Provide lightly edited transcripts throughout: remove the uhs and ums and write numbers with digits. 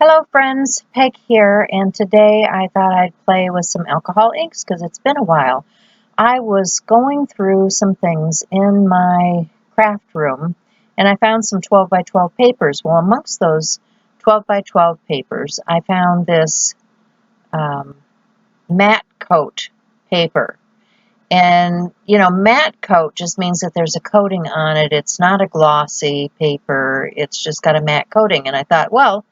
Hello friends, Peg here, and today I thought I'd play with some alcohol inks because it's been a while. I was going through some things in my craft room and I found some 12 by 12 papers. Well, amongst those 12 by 12 papers, I found this matte coat paper. And, you know, matte coat just means that there's a coating on it. It's not a glossy paper. It's just got a matte coating. And I thought, well,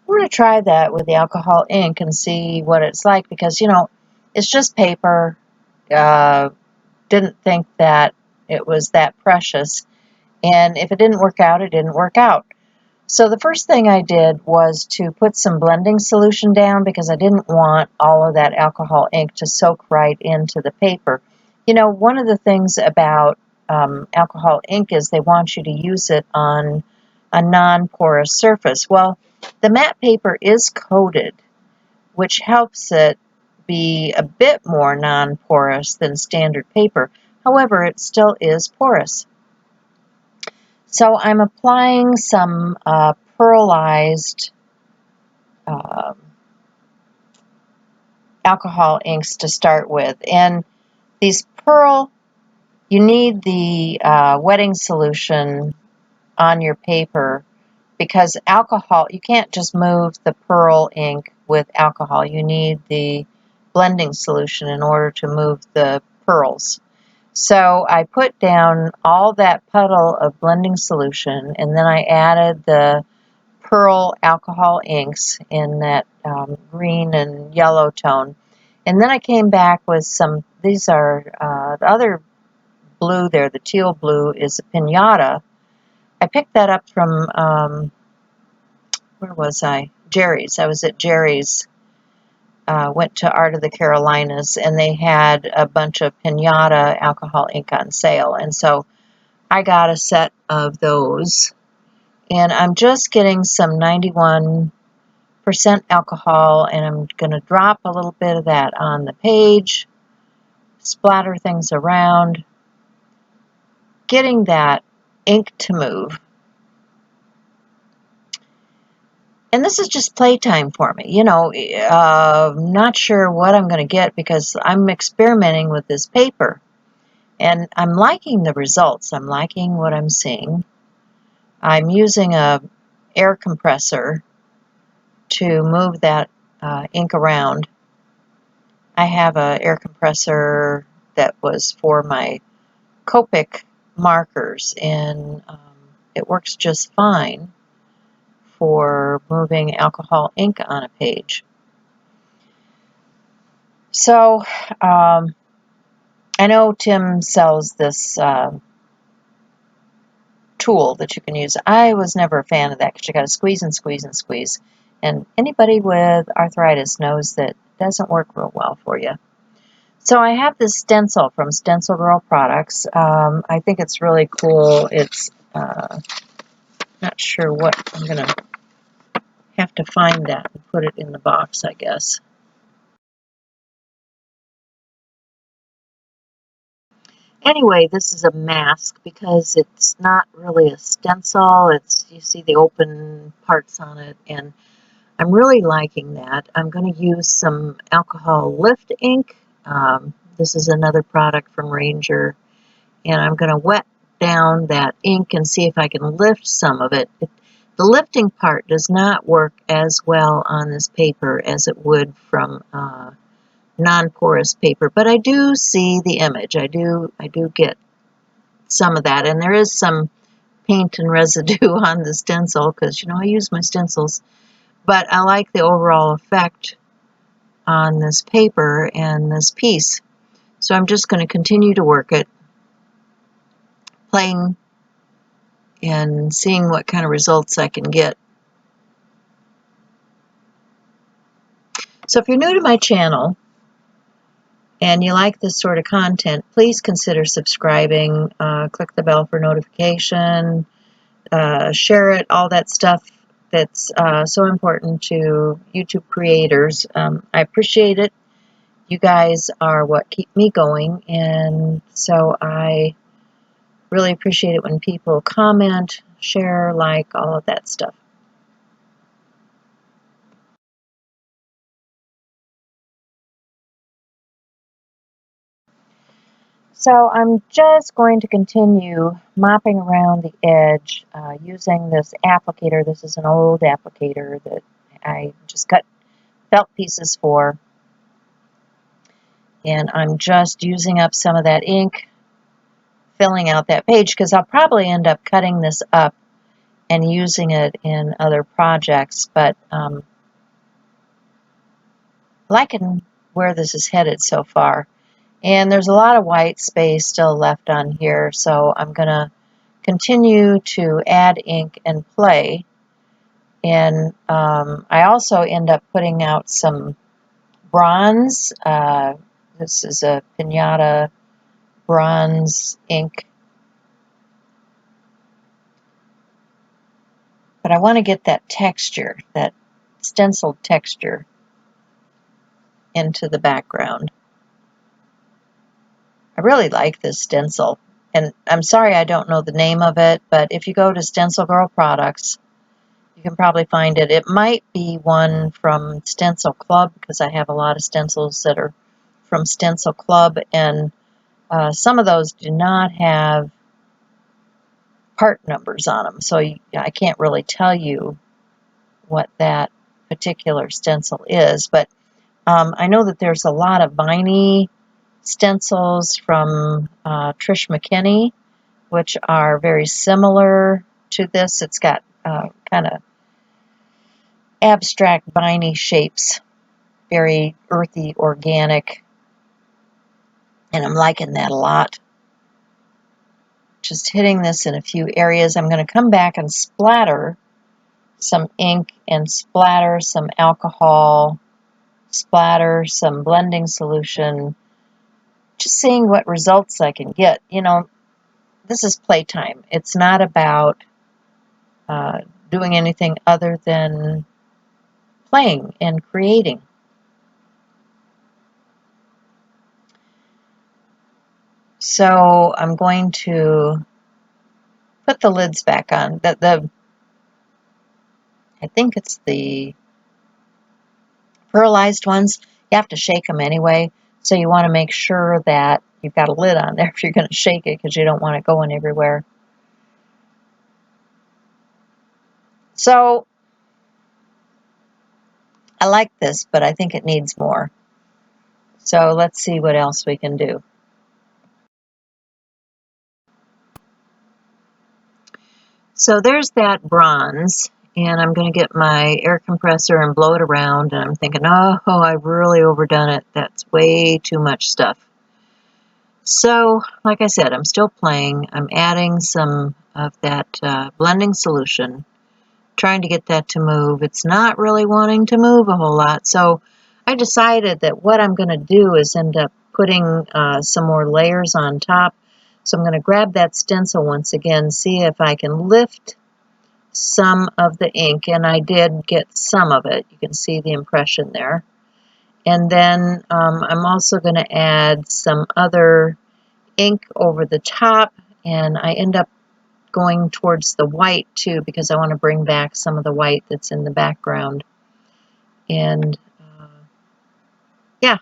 we're going to try that with the alcohol ink and see what it's like because, you know, it's just paper. Didn't think that it was that precious. And if it didn't work out, it didn't work out. So the first thing I did was to put some blending solution down because I didn't want all of that alcohol ink to soak right into the paper. You know, one of the things about alcohol ink is they want you to use it on a non-porous surface. Well, the matte paper is coated, which helps it be a bit more non-porous than standard paper. However, it still is porous. So I'm applying some pearlized alcohol inks to start with. And these pearl, you need the wetting solution on your paper because alcohol, you can't just move the pearl ink with alcohol. You need the blending solution in order to move the pearls. So I put down all that puddle of blending solution and then I added the pearl alcohol inks in that green and yellow tone. And then I came back with some, these are, the other blue there, the teal blue, is a pinata. I picked that up from, where was I? Jerry's. I was at Jerry's. Went to Art of the Carolinas, and they had a bunch of pinata alcohol ink on sale. And so I got a set of those. And I'm just getting some 91% alcohol, and I'm going to drop a little bit of that on the page, splatter things around, getting that ink to move. And this is just playtime for me, you know, not sure what I'm going to get because I'm experimenting with this paper. And I'm liking the results. I'm liking what I'm seeing. I'm using a air compressor to move that ink around. I have an air compressor that was for my Copic markers, and it works just fine for moving alcohol ink on a page. So I know Tim sells this tool that you can use. I was never a fan of that because you got to squeeze and squeeze and squeeze. And anybody with arthritis knows that it doesn't work real well for you. So I have this stencil from Stencil Girl products. I think it's really cool. It's not sure what, I'm going to have to find that and put it in the box, I guess. Anyway, this is a mask because it's not really a stencil. It's, you see the open parts on it, and I'm really liking that. I'm going to use some alcohol lift ink. This is another product from Ranger, and I'm going to wet down that ink and see if I can lift some of it. The lifting part does not work as well on this paper as it would from non-porous paper, but I do see the image. I do get some of that, and there is some paint and residue on the stencil because, you know, I use my stencils, but I like the overall effect on this paper and this piece. So I'm just going to continue to work it, playing and seeing what kind of results I can get. So if you're new to my channel and you like this sort of content, please consider subscribing, click the bell for notification, share it, all that stuff that's so important to YouTube creators. I appreciate it. You guys are what keep me going, and so I really appreciate it when people comment, share, like, all of that stuff. So I'm just going to continue mopping around the edge using this applicator. This is an old applicator that I just cut felt pieces for. And I'm just using up some of that ink, filling out that page, because I'll probably end up cutting this up and using it in other projects. But liking where this is headed so far. And there's a lot of white space still left on here, so I'm going to continue to add ink and play. And I also end up putting out some bronze. This is a Pinata bronze ink. But I want to get that texture, that stenciled texture, into the background. I really like this stencil. And I'm sorry I don't know the name of it, but if you go to Stencil Girl products, you can probably find it. It might be one from Stencil Club, because I have a lot of stencils that are from Stencil Club, and some of those do not have part numbers on them, so I can't really tell you what that particular stencil is. But I know that there's a lot of viney stencils from Trish McKinney, which are very similar to this. It's got kind of abstract viney shapes, very earthy, organic, and I'm liking that a lot. Just hitting this in a few areas. I'm going to come back and splatter some ink and splatter some alcohol, splatter some blending solution, just seeing what results I can get. You know, this is playtime. It's not about doing anything other than playing and creating. So I'm going to put the lids back on. I think it's the pearlized ones. You have to shake them anyway, so you want to make sure that you've got a lid on there if you're going to shake it, because you don't want it going everywhere. So I like this, but I think it needs more. So let's see what else we can do. So there's that bronze, and I'm going to get my air compressor and blow it around, and I'm thinking, oh, I've really overdone it. That's way too much stuff. So, like I said, I'm still playing. I'm adding some of that blending solution, trying to get that to move. It's not really wanting to move a whole lot, so I decided that what I'm going to do is end up putting some more layers on top. So I'm going to grab that stencil once again, see if I can lift some of the ink, and I did get some of it. You can see the impression there. And then I'm also going to add some other ink over the top, and I end up going towards the white too, because I want to bring back some of the white that's in the background. And yeah,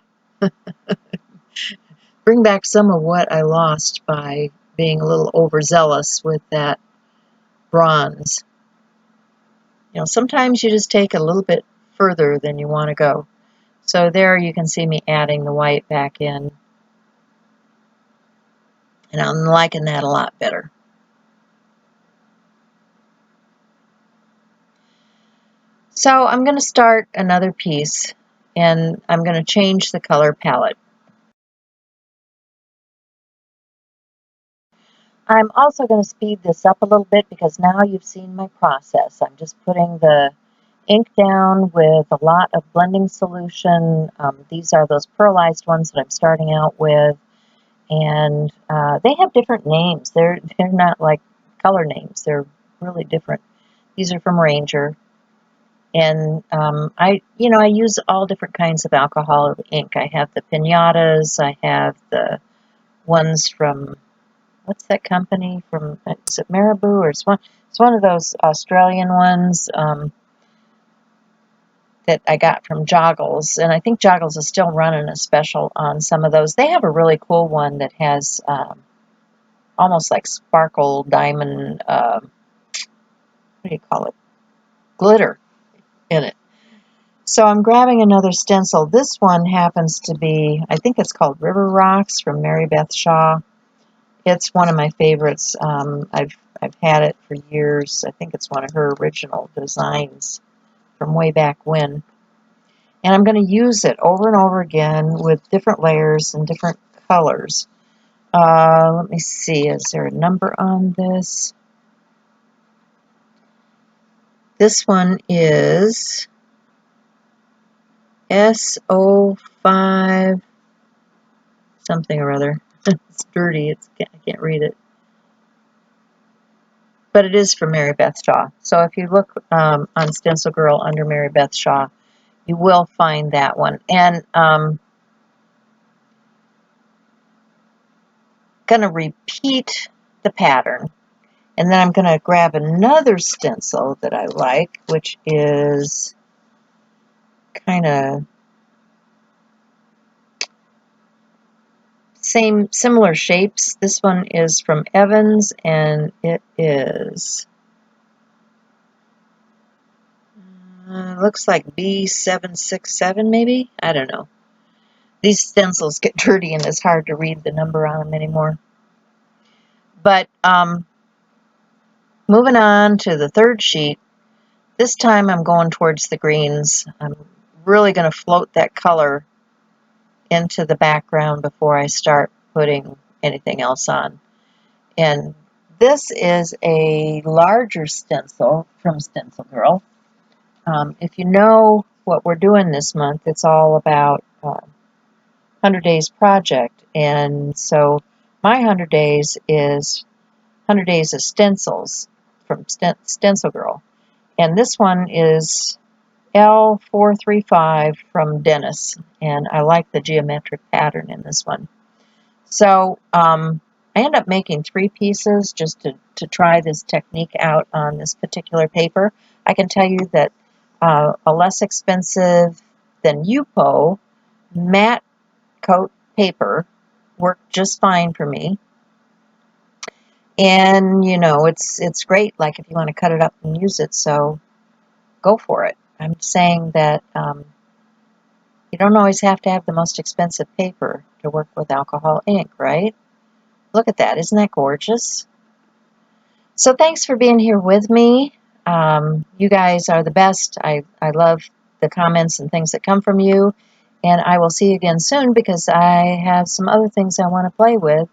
bring back some of what I lost by being a little overzealous with that bronze. You know, sometimes you just take a little bit further than you want to go. So there you can see me adding the white back in, and I'm liking that a lot better. So I'm going to start another piece, and I'm going to change the color palette. I'm also going to speed this up a little bit, because now you've seen my process. I'm just putting the ink down with a lot of blending solution. These are those pearlized ones that I'm starting out with, and they have different names. They're not like color names. They're really different. These are from Ranger, and I use all different kinds of alcohol ink. I have the Pinatas. I have the ones from, what's that company from? Is it Marabou, or it's one of those Australian ones? that I got from Joggles, and I think Joggles is still running a special on some of those. They have a really cool one that has almost like sparkle diamond, what do you call it, glitter in it. So I'm grabbing another stencil. This one happens to be, I think it's called River Rocks from Mary Beth Shaw. It's one of my favorites. I've had it for years. I think it's one of her original designs from way back when. And I'm going to use it over and over again with different layers and different colors. Let me see, is there a number on this? This one is SO5 something or other. It's dirty, I can't read it. But it is from Mary Beth Shaw. So if you look on Stencil Girl under Mary Beth Shaw, you will find that one. And going to repeat the pattern. And then I'm going to grab another stencil that I like, which is kind of similar shapes. This one is from Evans, and it is, looks like B767 maybe? I don't know. These stencils get dirty and it's hard to read the number on them anymore. But moving on to the third sheet, this time I'm going towards the greens. I'm really going to float that color into the background before I start putting anything else on. And this is a larger stencil from Stencil Girl. If you know what we're doing this month, it's all about 100 Days Project. And so my 100 Days is 100 Days of Stencils from Stencil Girl. And this one is L435 from Dennis. And I like the geometric pattern in this one. So I end up making 3 pieces just to try this technique out on this particular paper. I can tell you that a less expensive than Yupo matte coat paper worked just fine for me. And, you know, it's great, like, if you want to cut it up and use it, so go for it. I'm saying that you don't always have to have the most expensive paper to work with alcohol ink, right? Look at that. Isn't that gorgeous? So thanks for being here with me. You guys are the best. I love the comments and things that come from you. And I will see you again soon because I have some other things I want to play with.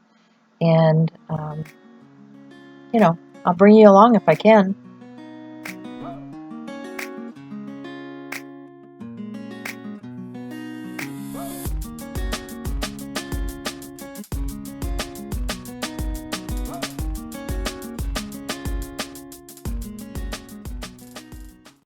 And, you know, I'll bring you along if I can.